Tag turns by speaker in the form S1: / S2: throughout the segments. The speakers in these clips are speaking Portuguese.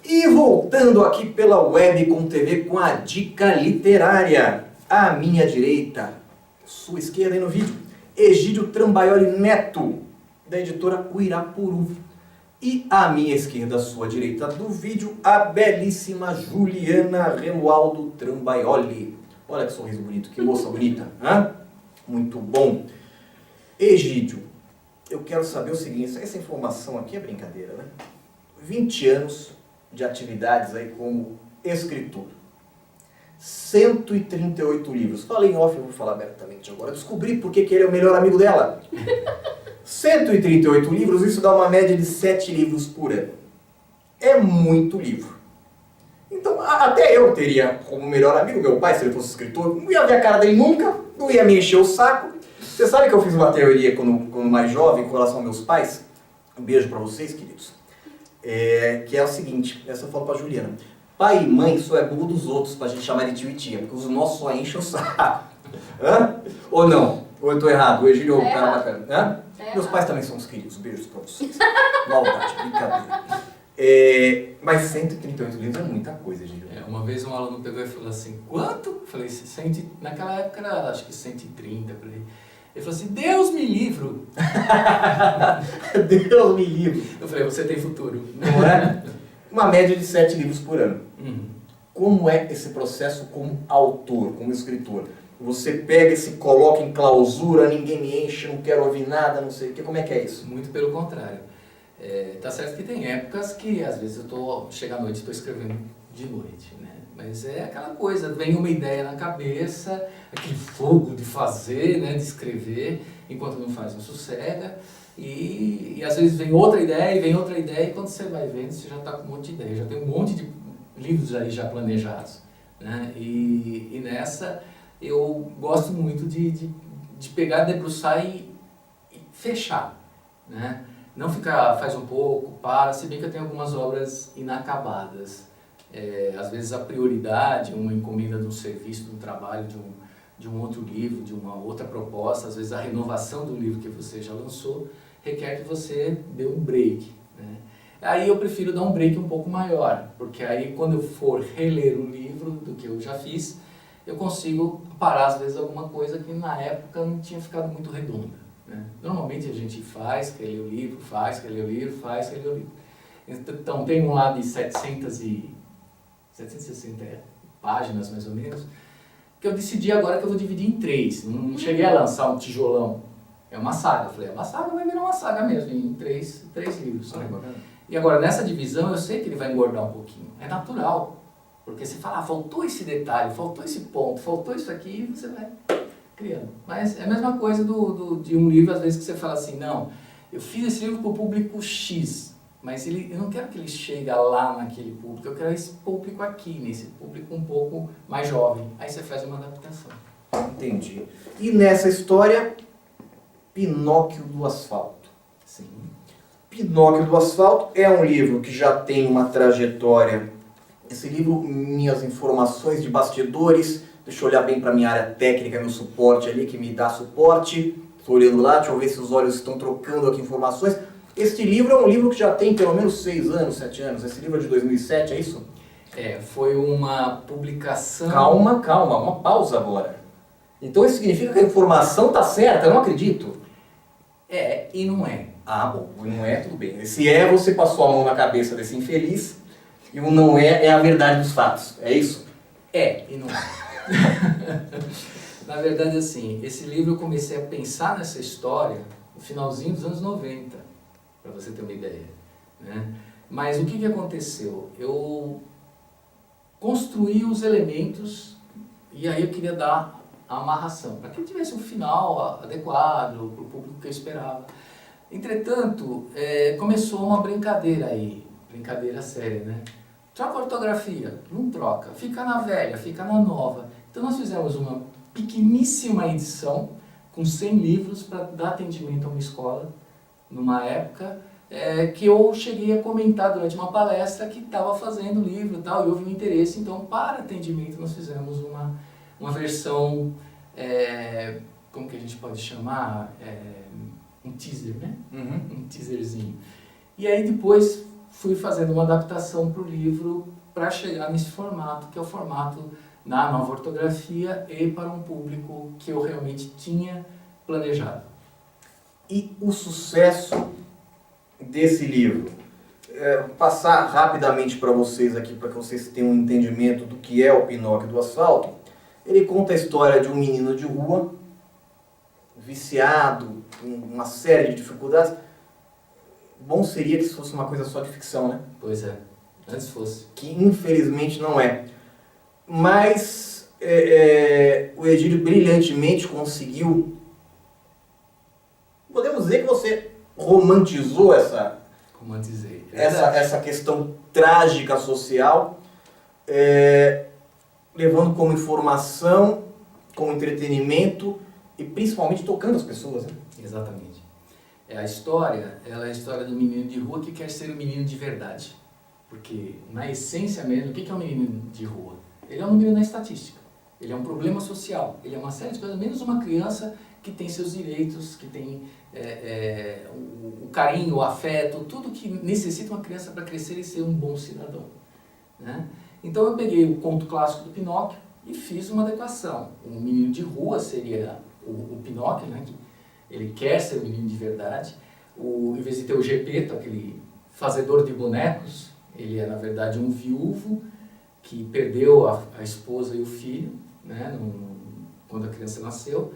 S1: E voltando aqui pela web com TV com a dica literária. À minha direita, sua esquerda aí no vídeo, Egídio Trambaioli Neto, da editora Uirapuru. E à minha esquerda, sua direita do vídeo, a belíssima Juliana Remualdo Trambaioli. Olha que sorriso bonito, que moça bonita, hein? Muito bom. Egídio, eu quero saber o seguinte, essa informação aqui é brincadeira, né? 20 anos de atividades aí como escritor. 138 livros. Falei em off, eu vou falar abertamente agora. Descobri porque que ele é o melhor amigo dela. 138 livros, isso dá uma média de 7 livros por ano. É muito livro. Então, até eu teria como melhor amigo meu pai, se ele fosse escritor. Não ia ver a cara dele nunca, não ia me encher o saco. Você sabe que eu fiz uma teoria quando mais jovem com relação aos meus pais? Um beijo pra vocês, queridos. Que é o seguinte, essa eu falo pra Juliana. Pai e mãe só é burro dos outros pra gente chamar de tio e tia, porque os nossos só enchem o saco. Hã? Ou não? Ou eu tô errado? O Egídio é um cara bacana. Hã? Meus pais também são os queridos. Beijos pra vocês. Maldade, brincadeira. Mas 138 livros é muita coisa, Egídio.
S2: Uma vez um aluno pegou e falou assim, quanto? Eu falei, naquela época era acho que 130 por aí. Ele falou assim, Deus me livre.
S1: Deus me livre.
S2: Eu falei, você tem futuro.
S1: Não é? Uma média de 7 livros por ano.
S2: Uhum.
S1: Como é esse processo como autor, como escritor? Você pega e se coloca em clausura, ninguém me enche, não quero ouvir nada, não sei o que. Como é que é isso?
S2: Muito pelo contrário. Tá certo que tem épocas que às vezes chego à noite e estou escrevendo de noite, né? Mas é aquela coisa, vem uma ideia na cabeça, aquele fogo de fazer, né, de escrever, enquanto não faz, não sossega. E às vezes vem outra ideia, e quando você vai vendo, você já está com um monte de ideia, já tem um monte de livros aí já planejados, né? E nessa eu gosto muito de pegar, debruçar e fechar, né? Não ficar, faz um pouco, para, se bem que eu tenho algumas obras inacabadas. Às vezes a prioridade, uma encomenda de um serviço, de um trabalho, de um outro livro, de uma outra proposta, às vezes a renovação do livro que você já lançou, requer que você dê um break, né? Aí eu prefiro dar um break um pouco maior, porque aí quando eu for reler um livro do que eu já fiz, eu consigo parar às vezes alguma coisa que na época não tinha ficado muito redonda, né? Normalmente a gente quer ler o livro, quer ler o livro, quer ler o livro. Então tem um lá de 760 páginas mais ou menos, que eu decidi agora que eu vou dividir em 3, não cheguei a lançar um tijolão. É uma saga. Eu falei, uma saga vai virar uma saga mesmo, em 3 livros. Né? E agora, nessa divisão, eu sei que ele vai engordar um pouquinho. É natural. Porque você fala, faltou esse detalhe, faltou esse ponto, faltou isso aqui, e você vai criando. Mas é a mesma coisa de um livro, às vezes, que você fala assim, não, eu fiz esse livro para o público X, mas eu não quero que ele chegue lá naquele público, eu quero esse público aqui, nesse público um pouco mais jovem. Aí você faz uma adaptação.
S1: Entendi. E nessa história, Pinóquio do Asfalto.
S2: Sim.
S1: Pinóquio do Asfalto é um livro que já tem uma trajetória. Esse livro, minhas informações de bastidores, deixa eu olhar bem para minha área técnica, meu suporte ali, que me dá suporte. Estou olhando lá, deixa eu ver se os olhos estão trocando aqui informações. Este livro é um livro que já tem pelo menos 6 anos, 7 anos. Esse livro é de 2007, é isso?
S2: Foi uma publicação...
S1: Calma, uma pausa agora. Então isso significa que a informação está certa? Eu não acredito.
S2: E não é.
S1: Ah, bom, não é, tudo bem. Se é, você passou a mão na cabeça desse infeliz, e o não é a verdade dos fatos, é isso?
S2: E não é. Na verdade, assim, esse livro eu comecei a pensar nessa história no finalzinho dos anos 90, para você ter uma ideia, né? Mas o que aconteceu? Eu construí os elementos e aí eu queria dar a amarração, para que tivesse um final adequado para o público que eu esperava. Entretanto, começou uma brincadeira aí, brincadeira séria, né? Troca a ortografia, não troca, fica na velha, fica na nova. Então nós fizemos uma pequeníssima edição com 100 livros para dar atendimento a uma escola, numa época que eu cheguei a comentar durante uma palestra que estava fazendo livro e tal, e houve um interesse, então para atendimento nós fizemos uma versão, como que a gente pode chamar, um teaser, né?
S1: Uhum.
S2: Um teaserzinho. E aí depois fui fazendo uma adaptação para o livro para chegar nesse formato, que é o formato na nova ortografia e para um público que eu realmente tinha planejado.
S1: E o sucesso desse livro? Passar rapidamente para vocês aqui, para que vocês tenham um entendimento do que é o Pinóquio do Asfalto. Ele conta a história de um menino de rua, viciado, com uma série de dificuldades. Bom seria que isso fosse uma coisa só de ficção, né?
S2: Pois é, antes fosse.
S1: Que infelizmente não é. Mas o Egídio brilhantemente conseguiu. Podemos dizer que você romantizou
S2: Romantizei.
S1: essa questão trágica social, levando como informação, como entretenimento e principalmente tocando as pessoas. Né?
S2: Exatamente. A história, ela é a história do menino de rua que quer ser um menino de verdade. Porque, na essência mesmo, o que é um menino de rua? Ele é um menino na estatística. Ele é um problema social. Ele é uma série de coisas, menos uma criança que tem seus direitos, que tem o carinho, o afeto, tudo que necessita uma criança para crescer e ser um bom cidadão. Né? Então eu peguei o conto clássico do Pinóquio e fiz uma adequação. Um menino de rua seria o Pinóquio, né? Que ele quer ser um menino de verdade. Em vez de ter o Gepeto, aquele fazedor de bonecos, ele é na verdade um viúvo que perdeu a esposa e o filho, né? Quando a criança nasceu,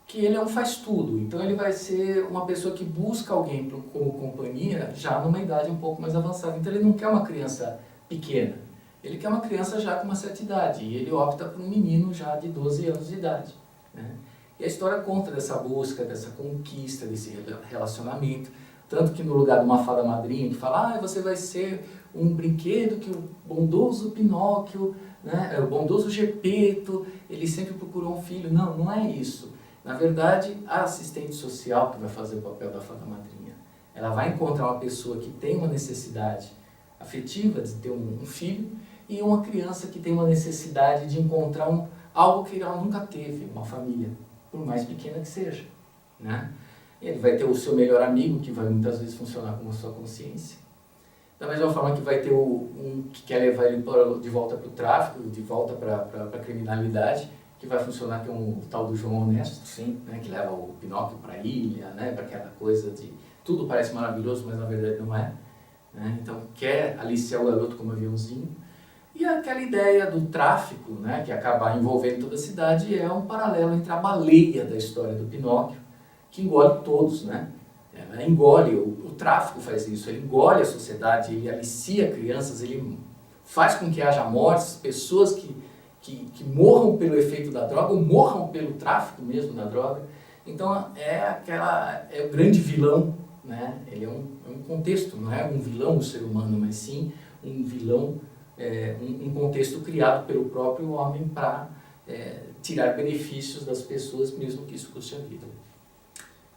S2: que ele é um faz-tudo. Então ele vai ser uma pessoa que busca alguém como companhia já numa idade um pouco mais avançada. Então ele não quer uma criança pequena, ele quer uma criança já com uma certa idade, e ele opta por um menino já de 12 anos de idade. Né? E a história conta dessa busca, dessa conquista, desse relacionamento, tanto que no lugar de uma fada madrinha que fala, você vai ser um brinquedo que o bondoso Pinóquio, né, o bondoso Gepeto, ele sempre procurou um filho. Não, não é isso. Na verdade, a assistente social que vai fazer o papel da fada madrinha, ela vai encontrar uma pessoa que tem uma necessidade afetiva de ter um filho e uma criança que tem uma necessidade de encontrar algo que ela nunca teve, uma família, por mais pequena que seja. Né? E ele vai ter o seu melhor amigo, que vai muitas vezes funcionar como sua consciência. Da mesma forma que vai ter um que quer levar ele de volta para o tráfico, de volta para a criminalidade, que vai funcionar, que é o tal do João Honesto.
S1: Sim.
S2: Né, que leva o Pinóquio para a ilha, né, para aquela coisa de tudo parece maravilhoso, mas na verdade não é. Né? Então quer aliciar o garoto como aviãozinho. E aquela ideia do tráfico, né, que acaba envolvendo toda a cidade, é um paralelo entre a baleia da história do Pinóquio, que engole todos, né? Ela engole, o tráfico faz isso, ele engole a sociedade, ele alicia crianças, ele faz com que haja mortes, pessoas que morram pelo efeito da droga ou morram pelo tráfico mesmo da droga. Então é o grande vilão, né? Ele é um contexto, não é um vilão o ser humano, mas sim um vilão, um contexto criado pelo próprio homem para tirar benefícios das pessoas, mesmo que isso custe a vida.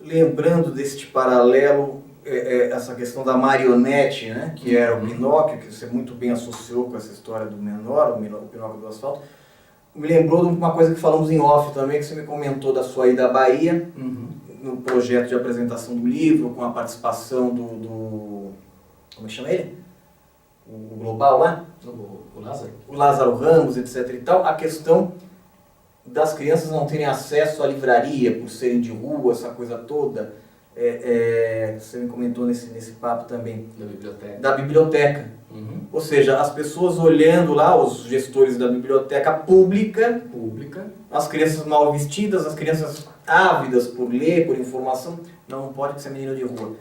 S1: Lembrando deste paralelo, essa questão da marionete, né, que era o Pinóquio, que você muito bem associou com essa história do menor, o Pinóquio do Asfalto, me lembrou de uma coisa que falamos em off também, que você me comentou da sua ida à Bahia, no projeto de apresentação do livro, com a participação do como chama ele? O Global lá?
S2: O Lázaro.
S1: O Lázaro Ramos, etc. e tal, a questão das crianças não terem acesso à livraria por serem de rua, essa coisa toda. Você me comentou nesse papo também. Da biblioteca. Ou seja, as pessoas olhando lá, os gestores da biblioteca pública, as crianças mal vestidas, as crianças ávidas por ler, por informação, não pode ser menino de rua.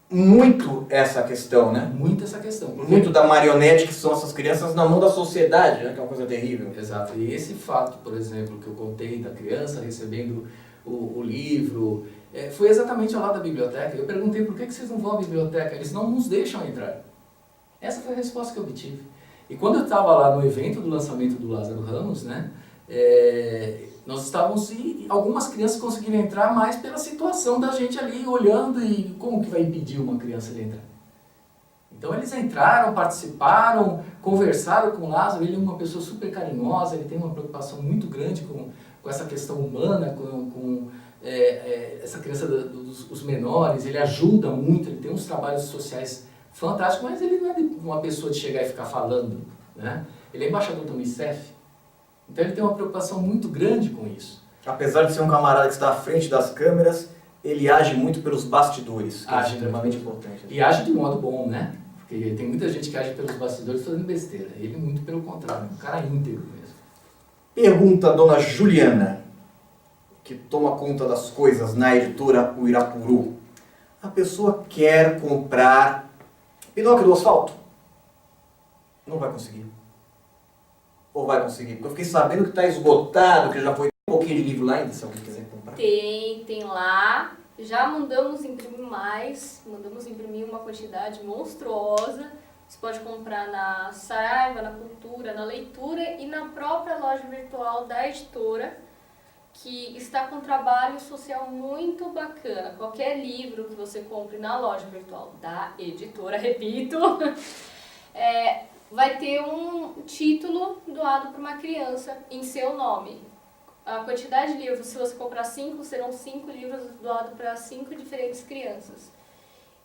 S1: Muito essa questão, né?
S2: Muito essa questão.
S1: Muito da marionete que são essas crianças na mão da sociedade, né? Que é uma coisa terrível.
S2: Exato. E esse fato, por exemplo, que eu contei da criança recebendo o livro, foi exatamente ao lado da biblioteca. Eu perguntei por que vocês não vão à biblioteca? Eles não nos deixam entrar. Essa foi a resposta que eu obtive. E quando eu estava lá no evento do lançamento do Lázaro Ramos, né? Nós estávamos, e algumas crianças conseguiram entrar mais pela situação da gente ali olhando, e como que vai impedir uma criança de entrar? Então eles entraram, participaram, conversaram com o Lázaro. Ele é uma pessoa super carinhosa, ele tem uma preocupação muito grande com essa questão humana, com essa criança dos menores, ele ajuda muito, ele tem uns trabalhos sociais fantástico, mas ele não é uma pessoa de chegar e ficar falando, né? Ele é embaixador do Unicef, então ele tem uma preocupação muito grande com isso.
S1: Apesar de ser um camarada que está à frente das câmeras, ele age muito pelos bastidores, que é extremamente importante.
S2: E age de modo bom, né? Porque tem muita gente que age pelos bastidores fazendo besteira. Ele muito pelo contrário, um cara íntegro mesmo.
S1: Pergunta a dona Juliana, que toma conta das coisas na editora O Irapuru. A pessoa quer comprar Pinóquio do Asfalto? Não vai conseguir. Ou vai conseguir? Porque eu fiquei sabendo que está esgotado, que já foi um pouquinho de livro lá ainda, se alguém quiser comprar.
S3: Tem lá. Já mandamos imprimir mais, mandamos imprimir uma quantidade monstruosa. Você pode comprar na Saraiva, na Cultura, na Leitura e na própria loja virtual da editora, que está com um trabalho social muito bacana. Qualquer livro que você compre na loja virtual da editora, repito, vai ter um título doado para uma criança em seu nome. A quantidade de livros, se você comprar 5, serão 5 livros doados para 5 diferentes crianças.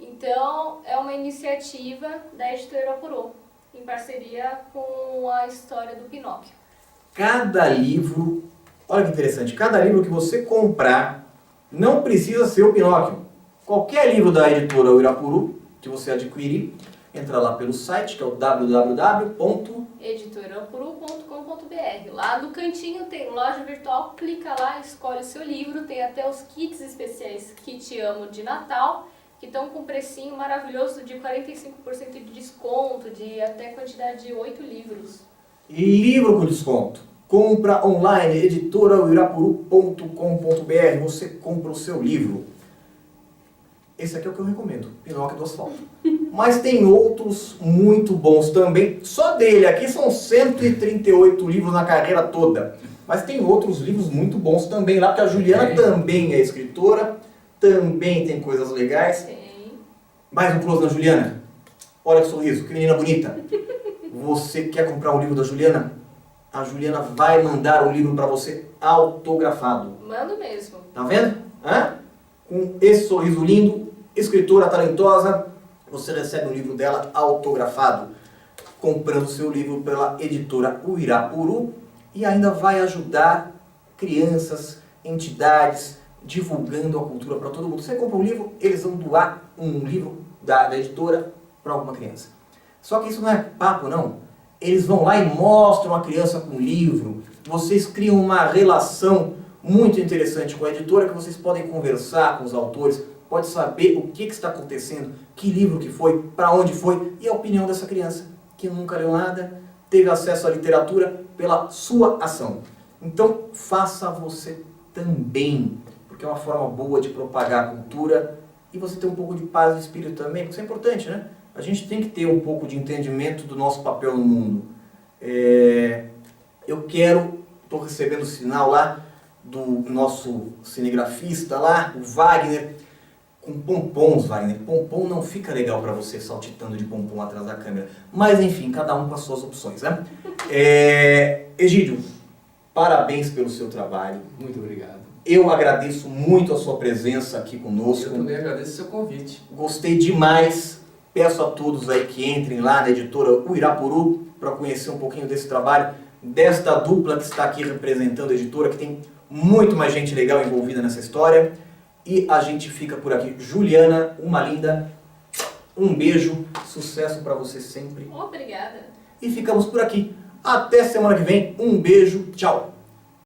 S3: Então, é uma iniciativa da editora Irapuru, em parceria com a história do Pinóquio.
S1: Cada livro, olha que interessante, cada livro que você comprar não precisa ser o Pinóquio. Qualquer livro da editora Irapuru que você adquirir, entra lá pelo site, que é o
S3: editorapuru.com.br. Lá no cantinho tem loja virtual, clica lá, escolhe o seu livro, tem até os kits especiais que te amo de Natal, que estão com um precinho maravilhoso de 45% de desconto, de até quantidade de 8 livros.
S1: Livro com desconto. Compra online, editoraoirapuru.com.br, você compra o seu livro. Esse aqui é o que eu recomendo, Pinóquio do Asfalto. Mas tem outros muito bons também. Só dele aqui são 138 livros na carreira toda. Mas tem outros livros muito bons também lá, porque a Juliana também é escritora, também tem coisas legais.
S3: Tem.
S1: Mais um close na Juliana. Olha que sorriso, que menina bonita. Você quer comprar um livro da Juliana? A Juliana vai mandar um livro para você autografado.
S3: Mando mesmo.
S1: Tá vendo? Hã? Com esse sorriso lindo, escritora talentosa, você recebe um livro dela autografado, comprando seu livro pela editora O Irapuru, e ainda vai ajudar crianças, entidades, divulgando a cultura para todo mundo. Você compra um livro, eles vão doar um livro da editora para alguma criança. Só que isso não é papo, não. Eles vão lá e mostram a criança com o livro. Vocês criam uma relação muito interessante com a editora, que vocês podem conversar com os autores, pode saber o que está acontecendo, que livro que foi, para onde foi, e a opinião dessa criança, que nunca leu nada, teve acesso à literatura pela sua ação. Então, faça você também, porque é uma forma boa de propagar a cultura, e você ter um pouco de paz de espírito também, porque isso é importante, né? A gente tem que ter um pouco de entendimento do nosso papel no mundo. Estou recebendo sinal lá, do nosso cinegrafista lá, o Wagner, com pompons, Wagner. Pompom não fica legal para você saltitando de pompom atrás da câmera. Mas enfim, cada um com as suas opções, né? Egídio, parabéns pelo seu trabalho.
S2: Muito obrigado.
S1: Eu agradeço muito a sua presença aqui conosco.
S2: Eu também agradeço o seu convite.
S1: Gostei demais. Peço a todos aí que entrem lá na editora O Irapuru para conhecer um pouquinho desse trabalho, desta dupla que está aqui representando a editora, que tem muito mais gente legal envolvida nessa história. E a gente fica por aqui. Juliana, uma linda, um beijo, sucesso para você sempre.
S3: Obrigada.
S1: E ficamos por aqui. Até semana que vem. Um beijo, tchau.